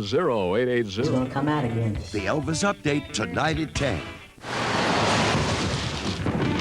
0880. He's gonna come out again. The Elvis Update tonight at 10.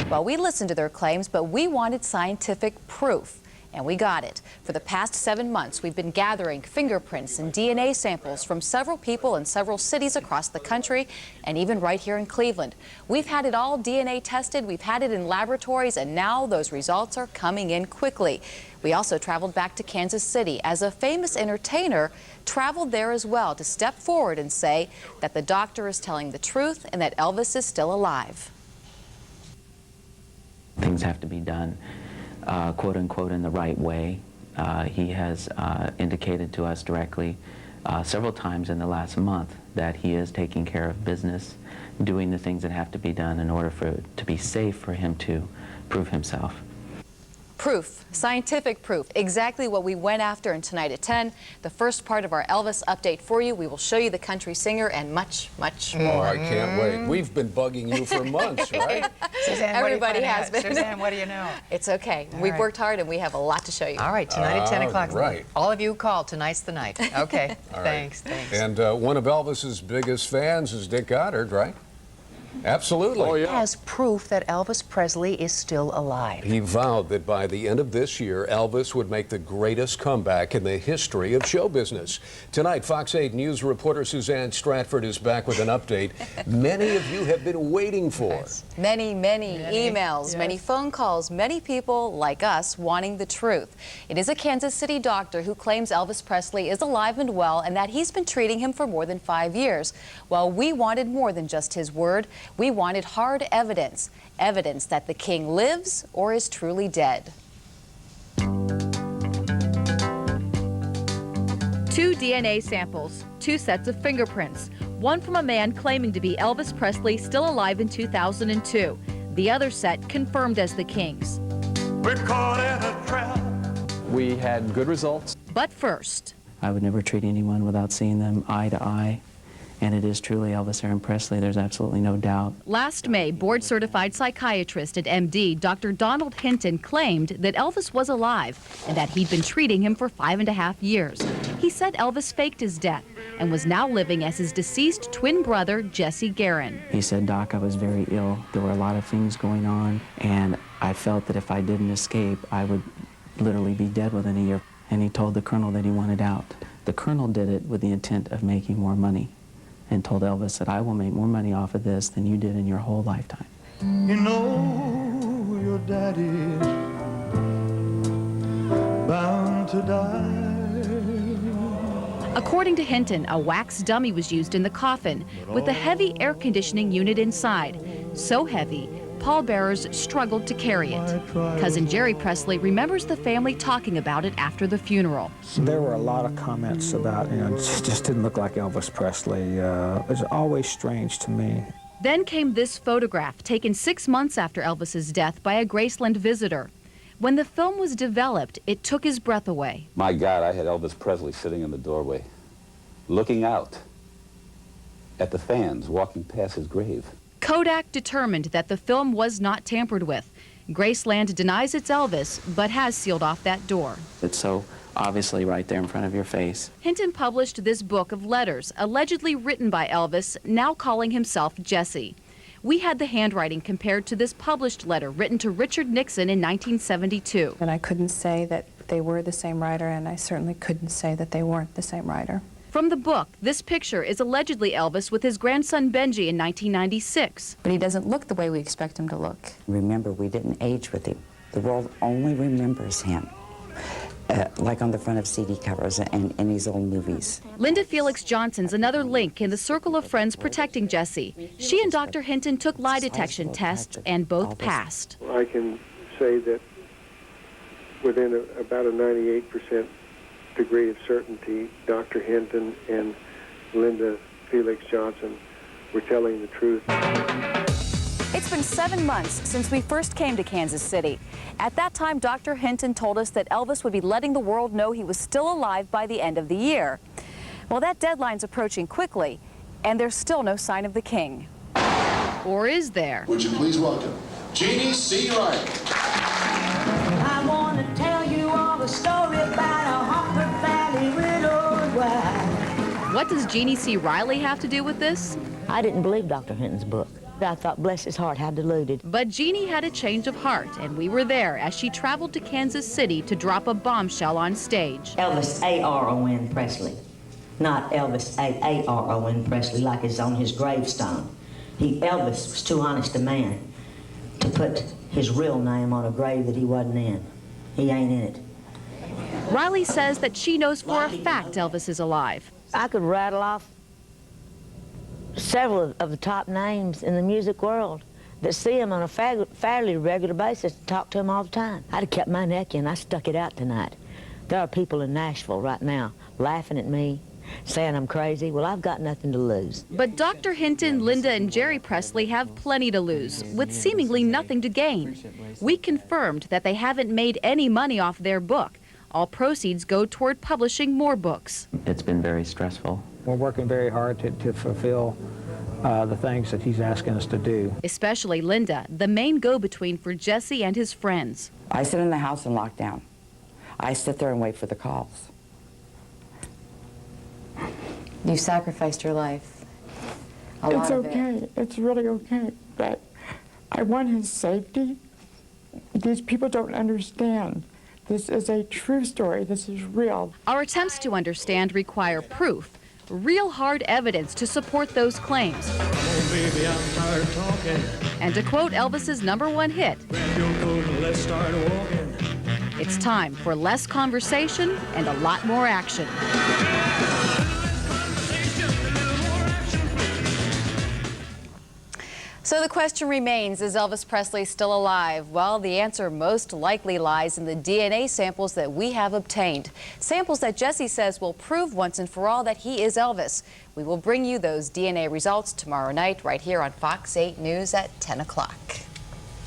Well, we listened to their claims, but we wanted scientific proof. And we got it. For the past 7 months, we've been gathering fingerprints and DNA samples from several people in several cities across the country, and even right here in Cleveland. We've had it all DNA tested, we've had it in laboratories, and now those results are coming in quickly. We also traveled back to Kansas City as a famous entertainer traveled there as well to step forward and say that the doctor is telling the truth and that Elvis is still alive. Things have to be done quote unquote in the right way. He has indicated to us directly several times in the last month that he is taking care of business, doing the things that have to be done in order for it to be safe for him to prove himself. Proof, scientific proof, exactly what we went after in Tonight at 10. The first part of our Elvis update for you. We will show you the country singer and much, much more. Oh, I can't wait. We've been bugging you for months, right? Suzanne, Everybody has been. Suzanne, what do you know? It's okay. We've worked hard and we have a lot to show you. All right, tonight at 10 o'clock. Right. All of you call. Tonight's the night. Okay. All right. Thanks. And one of Elvis's biggest fans is Dick Goddard, right? Absolutely. Oh, yeah. As proof that Elvis Presley is still alive. He vowed that by the end of this year, Elvis would make the greatest comeback in the history of show business. Tonight, Fox 8 News reporter Suzanne Stratford is back with an update many of you have been waiting for. Yes. Many emails, many phone calls, many people like us wanting the truth. It is a Kansas City doctor who claims Elvis Presley is alive and well and that he's been treating him for more than 5 years. Well, we wanted more than just his word. We wanted hard evidence, evidence that the king lives or is truly dead. 2 DNA samples, 2 sets of fingerprints, one from a man claiming to be Elvis Presley still alive in 2002. The other set confirmed as the king's. We're caught in a trap. We had good results. But first, I would never treat anyone without seeing them eye to eye. And it is truly Elvis Aaron Presley, there's absolutely no doubt. last May, board-certified psychiatrist at MD, Dr. Donald Hinton, claimed that Elvis was alive and that he'd been treating him for 5.5 years. He said Elvis faked his death and was now living as his deceased twin brother, Jesse Guerin. He said, "Doc, I was very ill. There were a lot of things going on, and I felt that if I didn't escape, I would literally be dead within a year." And he told the colonel that he wanted out. The colonel did it with the intent of making more money, and told Elvis that I will make more money off of this than you did in your whole lifetime. You know your daddy's bound to die. According to Hinton, a wax dummy was used in the coffin with a heavy air conditioning unit inside. So heavy, pallbearers struggled to carry it. Cousin Jerry Presley remembers the family talking about it after the funeral. There were a lot of comments about, it just didn't look like Elvis Presley. It was always strange to me. Then came this photograph taken 6 months after Elvis's death by a Graceland visitor. When the film was developed, it took his breath away. My God, I had Elvis Presley sitting in the doorway, looking out at the fans walking past his grave. Kodak determined that the film was not tampered with. Graceland denies it's Elvis, but has sealed off that door. It's so obviously right there in front of your face. Hinton published this book of letters, allegedly written by Elvis, now calling himself Jesse. We had the handwriting compared to this published letter written to Richard Nixon in 1972. And I couldn't say that they were the same writer, and I certainly couldn't say that they weren't the same writer. From the book, this picture is allegedly Elvis with his grandson Benji in 1996. But he doesn't look the way we expect him to look. Remember, we didn't age with him. The world only remembers him, like on the front of CD covers and in these old movies. Linda Felix Johnson's another link in the circle of friends protecting Jesse. She and Dr. Hinton took lie detection tests and both passed. I can say that within about a 98% degree of certainty, Dr. Hinton and Linda Felix Johnson were telling the truth. It's been 7 months since we first came to Kansas City. At that time, Dr. Hinton told us that Elvis would be letting the world know he was still alive by the end of the year. Well, that deadline's approaching quickly, and there's still no sign of the king. Or is there? Would you please welcome Jeannie C. Wright. I want to tell you all the story about a Harper Valley widowed wife. What does Jeannie C. Riley have to do with this? I didn't believe Dr. Hinton's book. I thought, bless his heart, how deluded. But Jeannie had a change of heart, and we were there as she traveled to Kansas City to drop a bombshell on stage. Elvis A.R.O.N. Presley, not Elvis A.A.R.O.N. Presley like is on his gravestone. Elvis was too honest a man to put his real name on a grave that he wasn't in. He ain't in it. Riley says that she knows for a fact Elvis is alive. I could rattle off several of the top names in the music world that see him on a fairly regular basis and talk to him all the time. I'd have kept my neck in. I stuck it out tonight. There are people in Nashville right now laughing at me, saying I'm crazy. Well, I've got nothing to lose. But Dr. Hinton, Linda, and Jerry Presley have plenty to lose, with seemingly nothing to gain. We confirmed that they haven't made any money off their book. All proceeds go toward publishing more books. It's been very stressful. We're working very hard to fulfill the things that he's asking us to do. Especially Linda, the main go-between for Jesse and his friends. I sit in the house in lockdown. I sit there and wait for the calls. You sacrificed your life. It's okay. It's really okay. But I want his safety. These people don't understand. This is a true story. This is real. Our attempts to understand require proof, real hard evidence to support those claims. Oh, baby, I'm tired of talking. And to quote Elvis's #1 hit, Grab your coat and let's start walking. it's time for less conversation and a lot more action. So the question remains, is Elvis Presley still alive? Well, the answer most likely lies in the DNA samples that we have obtained. Samples that Jesse says will prove once and for all that he is Elvis. We will bring you those DNA results tomorrow night right here on Fox 8 News at 10 o'clock.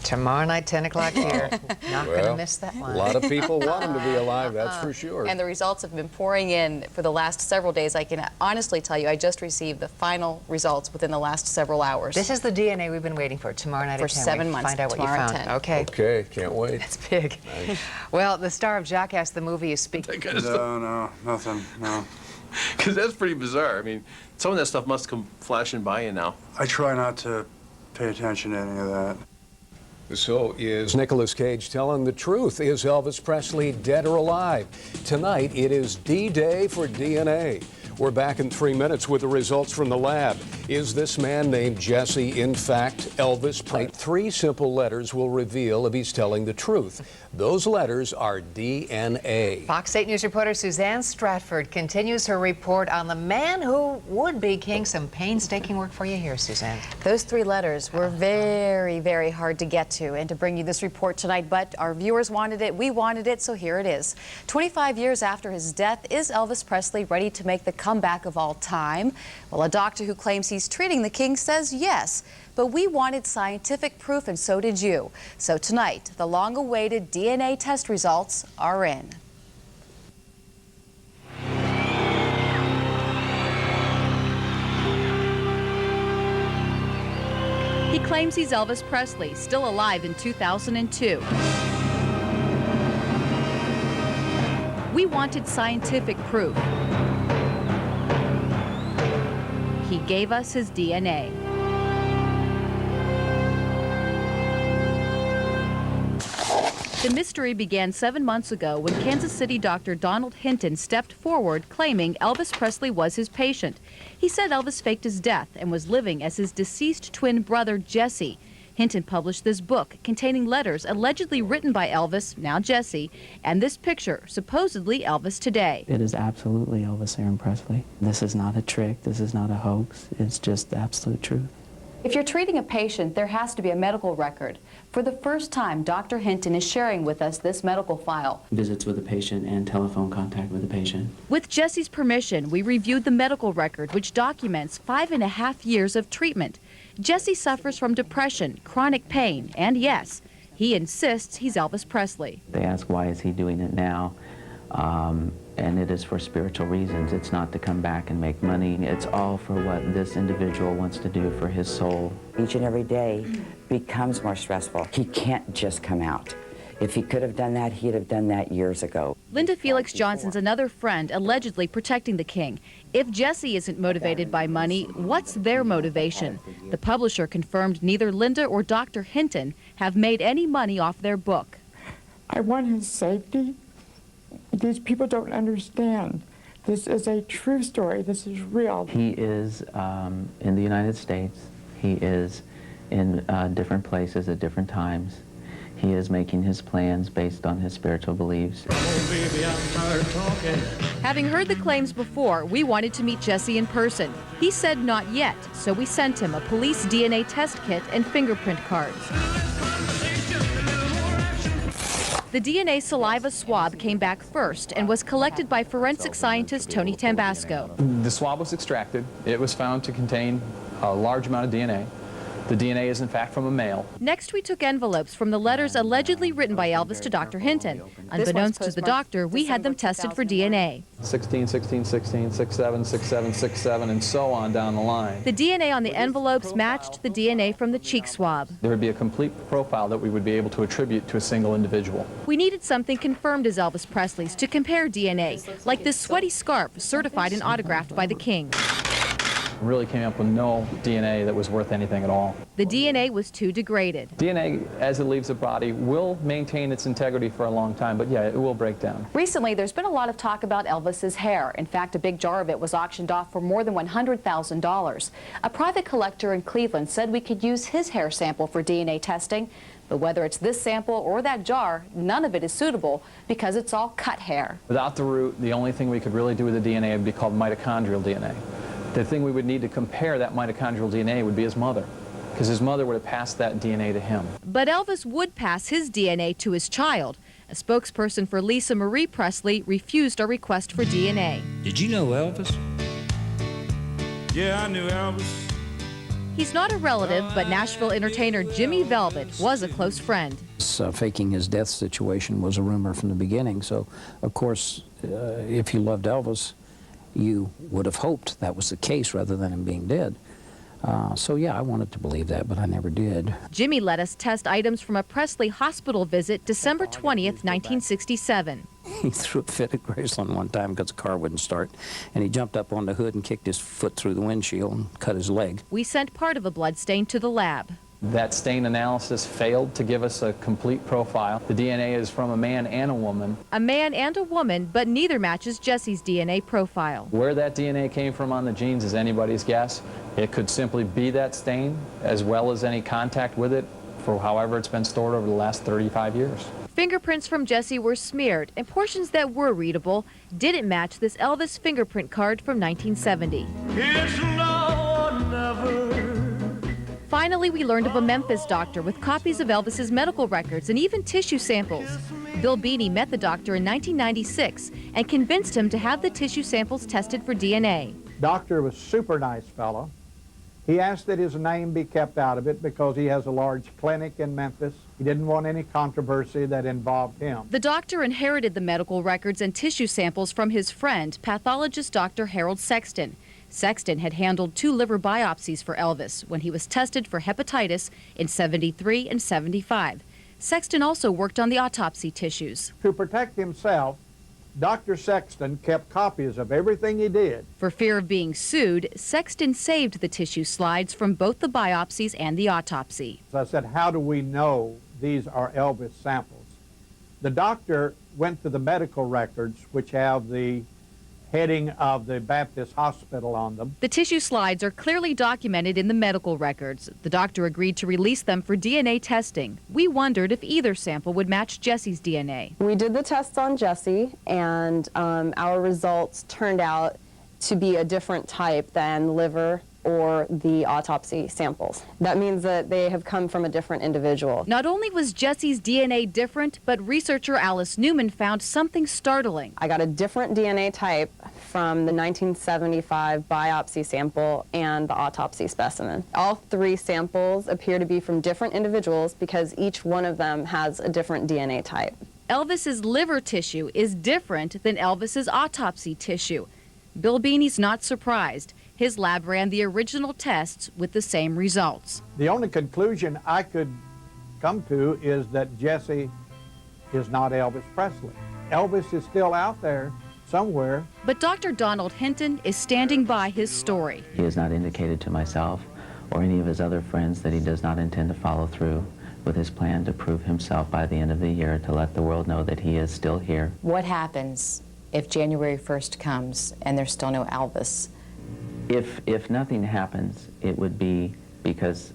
Tomorrow night, 10 o'clock here. Not going to miss that one. A lot of people want him to be alive, that's for sure. And the results have been pouring in for the last several days. I can honestly tell you, I just received the final results within the last several hours. This is the DNA we've been waiting for. Tomorrow night for at 10. 7 months. Find out what you Tomorrow found. at 10. Okay. Okay, can't wait. That's big. Nice. Well, the star of Jackass the movie is speaking. No, nothing, no. Because that's pretty bizarre. I mean, some of that stuff must come flashing by you now. I try not to pay attention to any of that. So is Nicolas Cage telling the truth? Is Elvis Presley dead or alive? Tonight, it is D-Day for DNA. We're back in 3 minutes with the results from the lab. Is this man named Jesse, in fact, Elvis Presley? 3 simple letters will reveal if he's telling the truth. Those letters are DNA. Fox 8 News reporter Suzanne Stratford continues her report on the man who would be king. Some painstaking work for you here, Suzanne. Those 3 letters were very, very hard to get to and to bring you this report tonight, but our viewers wanted it, we wanted it, so here it is. 25 years after his death, is Elvis Presley ready to make the comeback of all time? Well, a doctor who claims he's treating the king says yes, but we wanted scientific proof and so did you. So tonight, the long-awaited DNA test results are in. He claims he's Elvis Presley, still alive in 2002. We wanted scientific proof. He gave us his DNA. The mystery began 7 months ago when Kansas City Dr. Donald Hinton stepped forward claiming Elvis Presley was his patient. He said Elvis faked his death and was living as his deceased twin brother, Jesse. Hinton published this book containing letters allegedly written by Elvis, now Jesse, and this picture, supposedly Elvis today. It is absolutely Elvis Aaron Presley. This is not a trick. This is not a hoax. It's just the absolute truth. If you're treating a patient, there has to be a medical record. For the first time, Dr. Hinton is sharing with us this medical file. Visits with the patient and telephone contact with the patient. With Jesse's permission, we reviewed the medical record, which documents 5.5 years of treatment. Jesse suffers from depression, chronic pain, and yes, he insists he's Elvis Presley. They ask, why is he doing it now? And it is for spiritual reasons. It's not to come back and make money. It's all for what this individual wants to do for his soul. Each and every day becomes more stressful. He can't just come out. If he could have done that, he'd have done that years ago. Linda Felix Johnson's another friend allegedly protecting the king. If Jesse isn't motivated by money, what's their motivation? The publisher confirmed neither Linda or Dr. Hinton have made any money off their book. I want his safety. These people don't understand. This is a true story. This is real. He is in the United States. He is in different places at different times. He is making his plans based on his spiritual beliefs. Oh, baby, I'm tired talking. Having heard the claims before, we wanted to meet Jesse in person. He said not yet, so we sent him a police DNA test kit and fingerprint cards. The DNA saliva swab came back first and was collected by forensic scientist Tony Tambasco. The swab was extracted. It was found to contain a large amount of DNA. The DNA is in fact from a male. Next, we took envelopes from the letters allegedly written by Elvis to Dr. Hinton. Unbeknownst to the doctor, we had them tested for DNA. 16, 16, 16, 67, 67, 67, and so on down the line. The DNA on the envelopes matched the DNA from the cheek swab. There would be a complete profile that we would be able to attribute to a single individual. We needed something confirmed as Elvis Presley's to compare DNA, like this sweaty scarf certified and autographed by the king. Really came up with no DNA that was worth anything at all. The DNA was too degraded. DNA, as it leaves the body, will maintain its integrity for a long time, but yeah, it will break down. Recently, there's been a lot of talk about Elvis's hair. In fact, a big jar of it was auctioned off for more than $100,000. A private collector in Cleveland said we could use his hair sample for DNA testing, but whether it's this sample or that jar, none of it is suitable because it's all cut hair. Without the root, the only thing we could really do with the DNA would be called mitochondrial DNA. The thing we would need to compare that mitochondrial DNA would be his mother, because his mother would have passed that DNA to him. But Elvis would pass his DNA to his child. A spokesperson for Lisa Marie Presley refused our request for DNA. Did you know Elvis? Yeah, I knew Elvis. He's not a relative, but Nashville entertainer Jimmy Velvet was a close friend. Faking his death situation was a rumor from the beginning, so of course, if you loved Elvis, you would have hoped that was the case rather than him being dead. So yeah, I wanted to believe that, but I never did. Jimmy let us test items from a Presley hospital visit December 20th, 1967. He threw a fit at Graceland one time because the car wouldn't start, and he jumped up on the hood and kicked his foot through the windshield and cut his leg. We sent part of a blood stain to the lab. That stain analysis failed to give us a complete profile. The DNA is from a man and a woman. A man and a woman, but neither matches Jesse's DNA profile. Where that DNA came from on the genes is anybody's guess. It could simply be that stain, as well as any contact with it for however it's been stored over the last 35 years. Fingerprints from Jesse were smeared, and portions that were readable didn't match this Elvis fingerprint card from 1970. It's now or never. Finally, we learned of a Memphis doctor with copies of Elvis's medical records and even tissue samples. Bill Beanie met the doctor in 1996 and convinced him to have the tissue samples tested for DNA. Doctor was a super nice fellow. He asked that his name be kept out of it because he has a large clinic in Memphis. He didn't want any controversy that involved him. The doctor inherited the medical records and tissue samples from his friend, pathologist Dr. Harold Sexton. Sexton had handled 2 liver biopsies for Elvis when he was tested for hepatitis in '73 and '75. Sexton also worked on the autopsy tissues. To protect himself, Dr. Sexton kept copies of everything he did. For fear of being sued, Sexton saved the tissue slides from both the biopsies and the autopsy. So I said, how do we know these are Elvis samples? The doctor went to the medical records, which have the heading of the Baptist Hospital on them. The tissue slides are clearly documented in the medical records. The doctor agreed to release them for DNA testing. We wondered if either sample would match Jesse's DNA. We did the tests on Jesse, and our results turned out to be a different type than liver or the autopsy samples. That means that they have come from a different individual. Not only was Jesse's DNA different, but researcher Alice Newman found something startling. I got a different DNA type from the 1975 biopsy sample and the autopsy specimen. All 3 samples appear to be from different individuals because each one of them has a different DNA type. Elvis's liver tissue is different than Elvis's autopsy tissue. Bill Beanie's not surprised. His lab ran the original tests with the same results. The only conclusion I could come to is that Jesse is not Elvis Presley. Elvis is still out there somewhere. But Dr. Donald Hinton is standing by his story. He has not indicated to myself or any of his other friends that he does not intend to follow through with his plan to prove himself by the end of the year, to let the world know that he is still here. What happens if January 1st comes and there's still no Elvis? If nothing happens, it would be because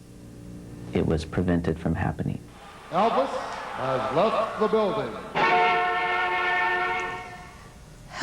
it was prevented from happening. Elvis has left the building.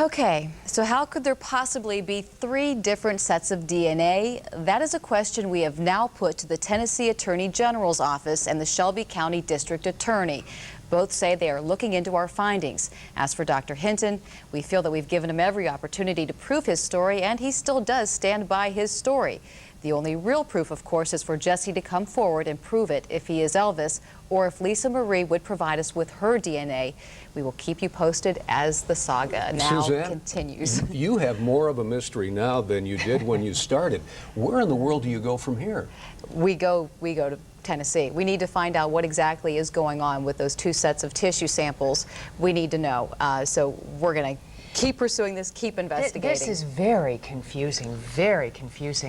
Okay, so how could there possibly be 3 different sets of DNA? That is a question we have now put to the Tennessee Attorney General's office and the Shelby County District Attorney. Both say they are looking into our findings. As for Dr. Hinton, we feel that we've given him every opportunity to prove his story, and he still does stand by his story. The only real proof, of course, is for Jesse to come forward and prove it if he is Elvis, or if Lisa Marie would provide us with her DNA. We will keep you posted as the saga now Suzanne, continues. You have more of a mystery now than you did when you started. Where in the world do you go from here? We go to Tennessee. We need to find out what exactly is going on with those 2 sets of tissue samples. We need to know. So we're going to keep pursuing this, keep investigating. This is very confusing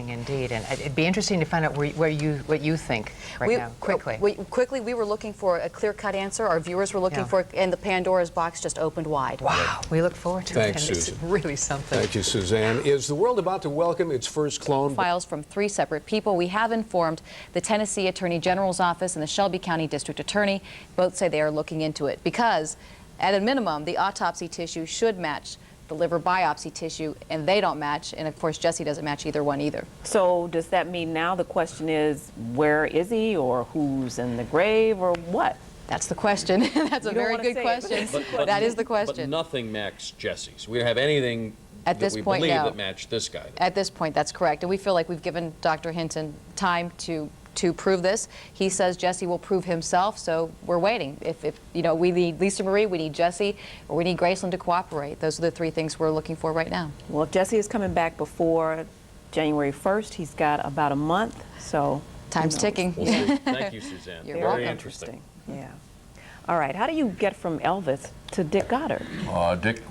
indeed. And it'd be interesting to find out what you think right now, quickly. We were looking for a clear-cut answer. Our viewers were looking for it, and the Pandora's box just opened wide. Wow, we look forward to Thanks, it. Susan. It's really something. Thank you, Suzanne. Is the world about to welcome its first clone? Files from 3 separate people. We have informed the Tennessee Attorney General's office and the Shelby County District Attorney. Both say they are looking into it because, at a minimum, the autopsy tissue should match the liver biopsy tissue, and they don't match, and of course Jesse doesn't match either one either. So does that mean now the question is, where is he, or who's in the grave, or what? That's the question. That's a very good question. That is the question. But nothing matched Jesse's. We don't have anything at this point, believe no. that matched this guy. At this point, that's correct, and we feel like we've given Dr. Hinton time to prove this. He says Jesse will prove himself, so we're waiting. If you know, we need Lisa Marie, we need Jesse, or we need Graceland to cooperate. Those are the 3 things we're looking for right now. Well, if Jesse is coming back before January 1st, he's got about a month, so... Time's ticking. Well, thank you, Suzanne. You're Very welcome. interesting. Yeah. All right, how do you get from Elvis to Dick Goddard? Dick